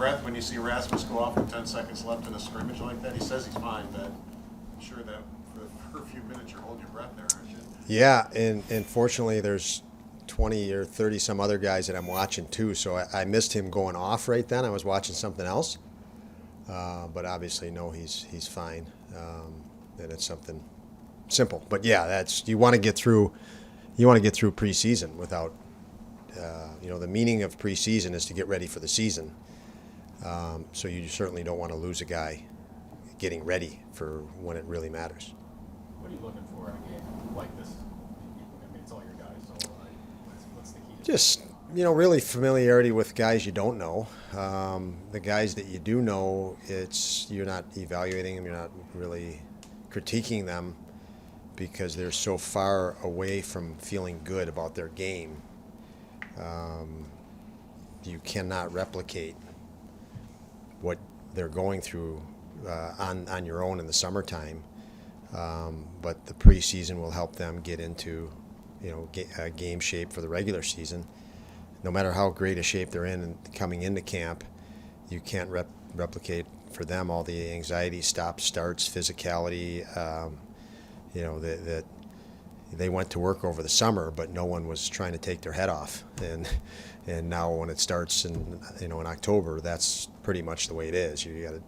breath when you see Rasmus go off with 10 seconds left in a scrimmage like that? He says he's fine, but I'm sure that for a few minutes you're holding your breath there, aren't you? Yeah, and fortunately there's 20 or 30 some other guys that I'm watching too, so I missed him going off right then. I was watching something else, but obviously no, he's fine, and it's something simple. But yeah, that's you want to get through preseason without, the meaning of preseason is to get ready for the season. So you certainly don't want to lose a guy getting ready for when it really matters. What are you looking for in a game like this? I mean, it's all your guys, so what's the key? Just, really familiarity with guys you don't know. The guys that you do know, you're not evaluating them, you're not really critiquing them because they're so far away from feeling good about their game. You cannot replicate what they're going through on your own in the summertime, but the preseason will help them get into game shape for the regular season. No matter how great a shape they're in and coming into camp, you can't replicate for them all the anxiety, stops, starts, physicality. That they went to work over the summer, but no one was trying to take their head off. And now when it starts in October, that's pretty much the way it is. You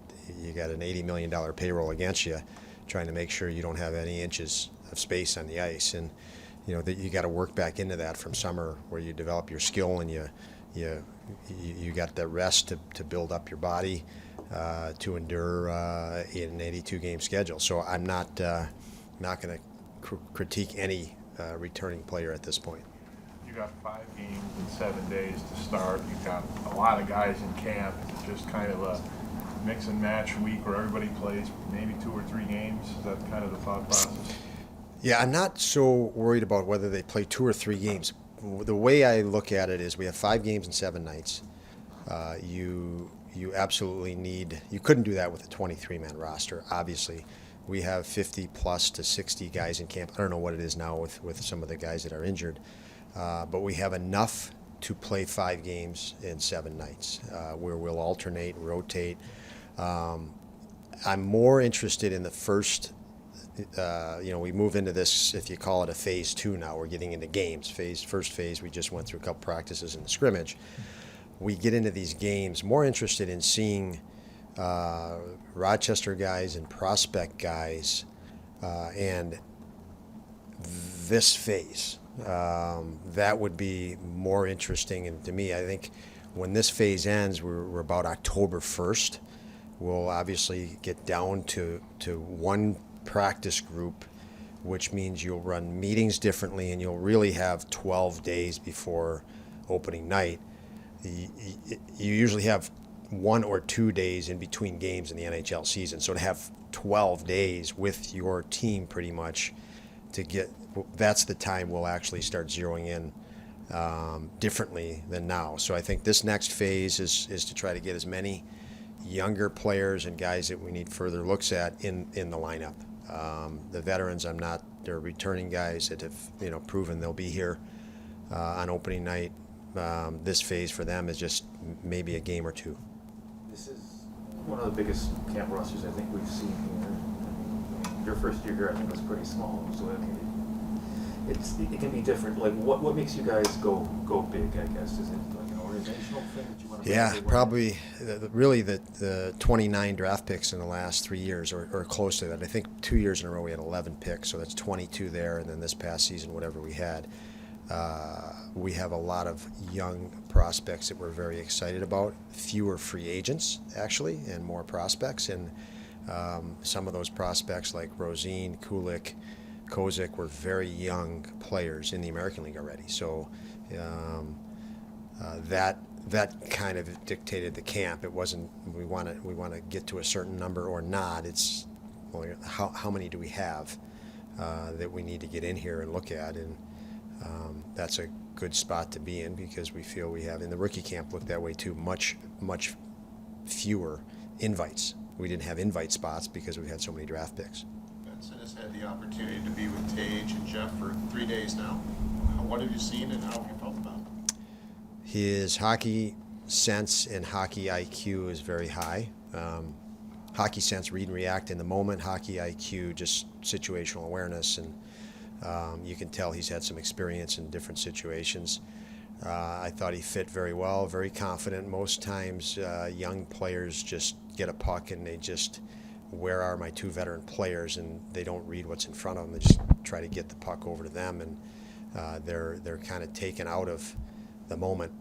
got an $80 million payroll against you, trying to make sure you don't have any inches of space on the ice. And that you got to work back into that from summer, where you develop your skill and you got the rest to build up your body to endure in an 82 game schedule. So I'm not going to critique any returning player at this point. You got 5 games in 7 days to start. You've got a lot of guys in camp. It's just kind of a mix and match week where everybody plays maybe 2 or 3 games. Is that kind of the thought process? Yeah, I'm not so worried about whether they play 2 or 3 games. The way I look at it is we have 5 games in 7 nights. You absolutely you couldn't do that with a 23-man roster, obviously. We have 50 plus to 60 guys in camp. I don't know what it is now with some of the guys that are injured. But we have enough to play 5 games in 7 nights, where we'll alternate, rotate. I'm more interested in the first, we move into this, if you call it a phase 2 now, we're getting into games. First phase, we just went through a couple practices in the scrimmage. We get into these games, more interested in seeing Rochester guys and prospect guys and this phase. That would be more interesting, and to me, I think when this phase ends, we're about October 1st. We'll obviously get down to one practice group, which means you'll run meetings differently, and you'll really have 12 days before opening night. You usually have 1 or 2 days in between games in the NHL season, so to have 12 days with your team pretty much that's the time we'll actually start zeroing in differently than now. So I think this next phase is to try to get as many younger players and guys that we need further looks at in the lineup. The veterans, they're returning guys that have proven they'll be here on opening night. This phase for them is just maybe a game or 2. This is one of the biggest camp rosters I think we've seen here. Your first year here, I think, was pretty small, so it can be different. Like, what makes you guys go big, I guess? Is it like an organizational thing that you want to make? Yeah, probably really the 29 draft picks in the last 3 years or close to that. I think 2 years in a row we had 11 picks, so that's 22 there, and then this past season, whatever we had. We have a lot of young prospects that we're very excited about. Fewer free agents, actually, and more prospects. And some of those prospects like Rosine, Kulik, Kozik were very young players in the American League already. So that kind of dictated the camp. It wasn't we want to get to a certain number or not. It's how many do we have that we need to get in here and look at, and that's a good spot to be in because we feel we have in the rookie camp looked that way too. Much fewer invites. We didn't have invite spots because we had so many draft picks. Benson has had the opportunity to be with Tage and Jeff for 3 days now. What have you seen and how have you felt about him? His hockey sense and hockey IQ is very high. Hockey sense, read and react in the moment. Hockey IQ, just situational awareness, and you can tell he's had some experience in different situations. I thought he fit very well, very confident. Most times young players just get a puck and they just, where are my two veteran players, and they don't read what's in front of them. They just try to get the puck over to them, and they're kind of taken out of the moment.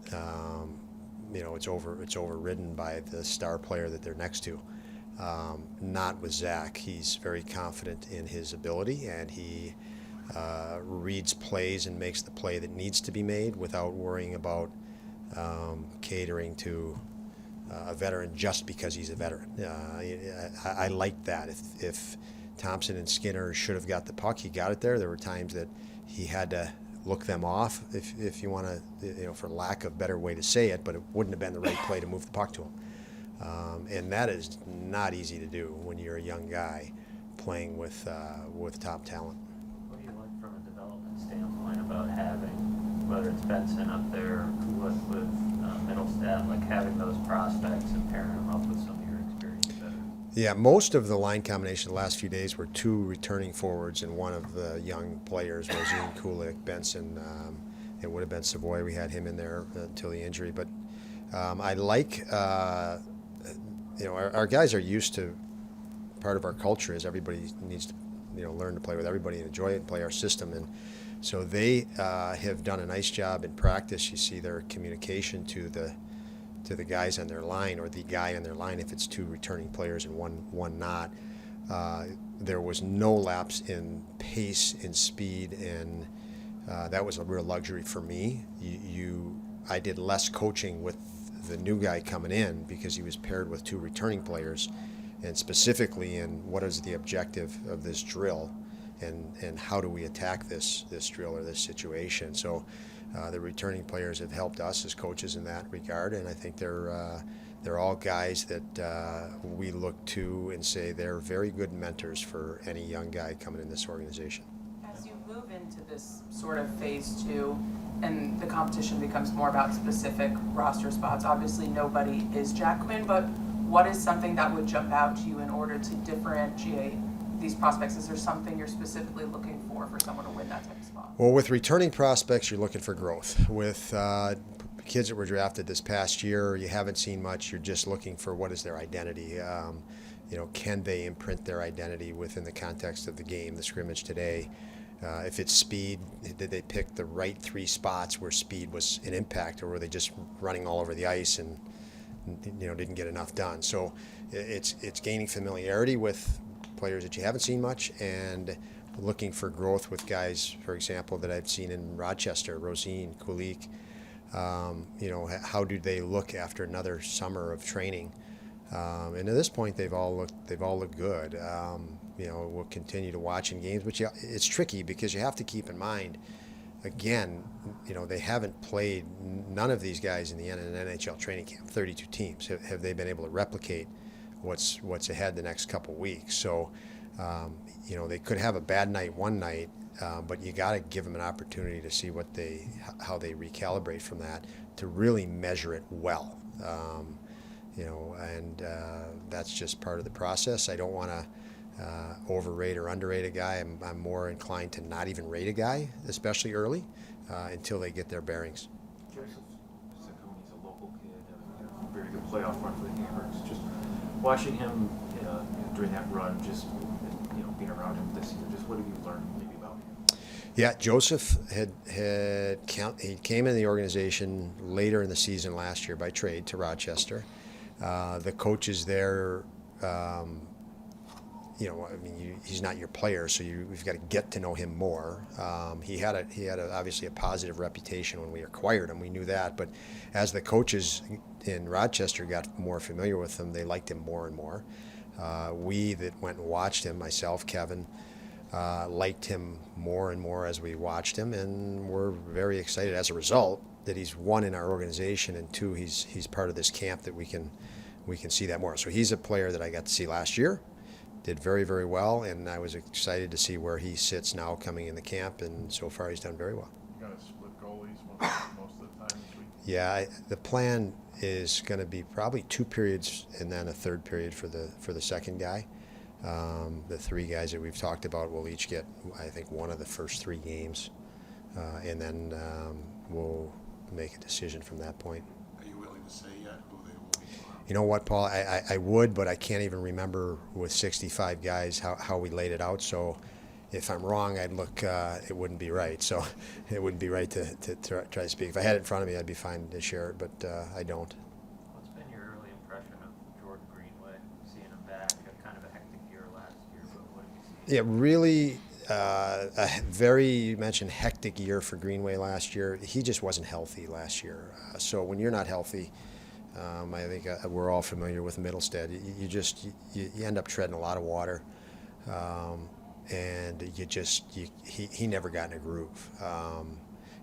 It's overridden by the star player that they're next to. Not with Zach. He's very confident in his ability, and he reads plays and makes the play that needs to be made without worrying about catering to a veteran just because he's a veteran. I like that. If Thompson and Skinner should have got the puck, he got it there. There were times that he had to look them off, if you want to, for lack of a better way to say it, but it wouldn't have been the right play to move the puck to him. And that is not easy to do when you're a young guy playing with top talent. What do you like from a development standpoint about having, whether it's Benson up there or Kulik with Middlestat, like having those prospects and pairing them up with some of your experience veterans? Yeah, most of the line combination the last few days were two returning forwards and one of the young players, Rosine, Kulik, Benson. It would have been Savoy. We had him in there until the injury. But I like, our guys are used to, part of our culture is everybody needs to, learn to play with everybody and enjoy it and play our system. And so they have done a nice job in practice. You see their communication to the guys on their line, or the guy on their line if it's two returning players and one not. There was no lapse in pace, in speed, and that was a real luxury for me. I did less coaching with the new guy coming in because he was paired with two returning players, and specifically in what is the objective of this drill, and how do we attack this drill or this situation. So the returning players have helped us as coaches in that regard, and I think they're all guys that we look to and say they're very good mentors for any young guy coming in this organization. As you move into this sort of phase two, and the competition becomes more about specific roster spots, obviously nobody is Jack Quinn, but what is something that would jump out to you in order to differentiate these prospects? Is there something you're specifically looking for someone to win that type of spot? Well, with returning prospects, you're looking for growth. With kids that were drafted this past year, you haven't seen much. You're just looking for what is their identity. Can they imprint their identity within the context of the game, the scrimmage today? If it's speed, did they pick the right three spots where speed was an impact, or were they just running all over the ice and didn't get enough done? So it's gaining familiarity with players that you haven't seen much, and looking for growth with guys, for example, that I've seen in Rochester, Rosine, Kulik. How do they look after another summer of training? And at this point, they've all looked good. We'll continue to watch in games, but it's tricky because you have to keep in mind, again, they haven't played, none of these guys in the NHL training camp, 32 teams. Have they been able to replicate what's ahead the next couple weeks? So, they could have a bad night one night, but you got to give them an opportunity to see how they recalibrate from that to really measure it well. And that's just part of the process. I don't want to overrate or underrate a guy. I'm more inclined to not even rate a guy, especially early, until they get their bearings. Joseph Cecconi's a local kid, a very good playoff run for the Hammers. Just watching him during that run, just being around him this year, just what have you learned maybe about him? Yeah, Joseph he came in the organization later in the season last year by trade to Rochester. The coaches there, he's not your player, so you've got to get to know him more. He had obviously a positive reputation when we acquired him. We knew that, but as the coaches in Rochester got more familiar with him, they liked him more and more. We that went and watched him, myself, Kevin, liked him more and more as we watched him, and we're very excited as a result that he's one in our organization, and two, he's part of this camp that we can see that more. So he's a player that I got to see last year. Did very, very well, and I was excited to see where he sits now coming in the camp, and so far he's done very well. You got to split goalies most of the time this week? Yeah, the plan is going to be probably 2 periods and then a third period for the second guy. The 3 guys that we've talked about will each get, I think, one of the first 3 games, and then we'll make a decision from that point. Are you willing to say yet who they will be? You know what, Paul? I would, but I can't even remember with 65 guys how we laid it out. So if I'm wrong, I'd look. It wouldn't be right. So it wouldn't be right to try to speak. If I had it in front of me, I'd be fine to share it, but I don't. What's been your early impression of Jordan Greenway, seeing him back? Kind of a hectic year last year, but what have you seen? Yeah, really, you mentioned hectic year for Greenway last year. He just wasn't healthy last year. So when you're not healthy, I think we're all familiar with Middlestead. You end up treading a lot of water, and he never got in a groove.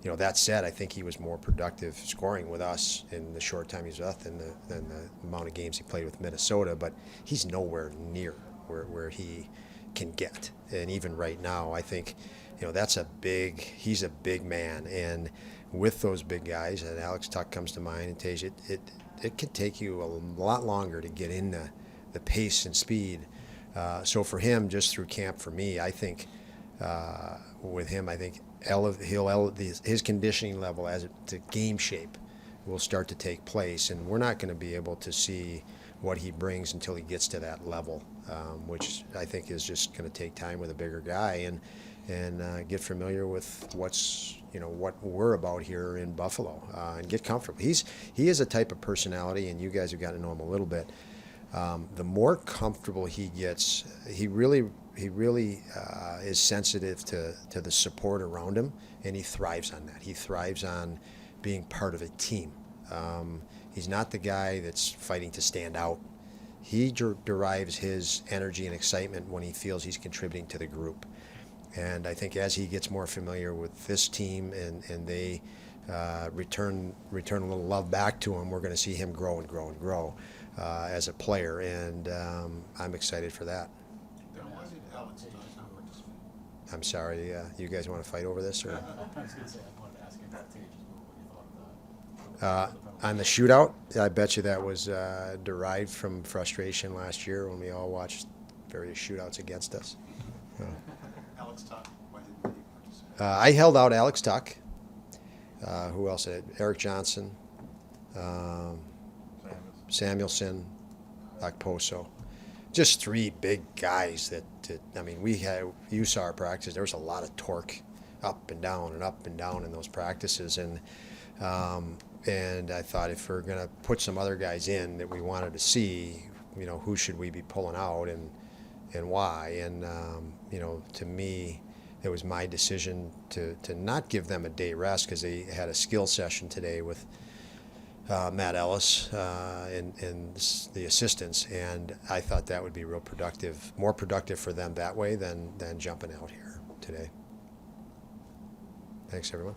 That said, I think he was more productive scoring with us in the short time he was with us than the amount of games he played with Minnesota. But he's nowhere near where he can get. And even right now, I think, he's a big man. And with those big guys, and Alex Tuck comes to mind, and Tage, it can take you a lot longer to get in the pace and speed. So for him, just through camp, for me, I think with him, I think his conditioning level as to game shape will start to take place, and we're not going to be able to see what he brings until he gets to that level, which I think is just going to take time with a bigger guy and get familiar with what we're about here in Buffalo, and get comfortable. He is a type of personality, and you guys have gotten to know him a little bit. The more comfortable he gets, he really is sensitive to the support around him, and he thrives on that. He thrives on being part of a team. He's not the guy that's fighting to stand out. He derives his energy and excitement when he feels he's contributing to the group. And I think as he gets more familiar with this team and they return a little love back to him, we're going to see him grow and grow and grow as a player. And I'm excited for that. Why did Alex not participate? I'm sorry, you guys want to fight over this? Or? I was going to say, I wanted to ask you about Tage's move, what you thought of that. On the shootout, I bet you that was derived from frustration last year when we all watched various shootouts against us. Alex Tuck, why didn't he participate? I held out Alex Tuck. Who else? Eric Johnson, Samuelson, Okposo. Just 3 big guys that you saw our practice. There was a lot of torque up and down in those practices. And I thought if we're going to put some other guys in that we wanted to see, who should we be pulling out and why? And, to me, it was my decision to not give them a day rest because they had a skill session today with Matt Ellis and the assistants, and I thought that would be real productive, more productive for them that way than jumping out here today. Thanks, everyone.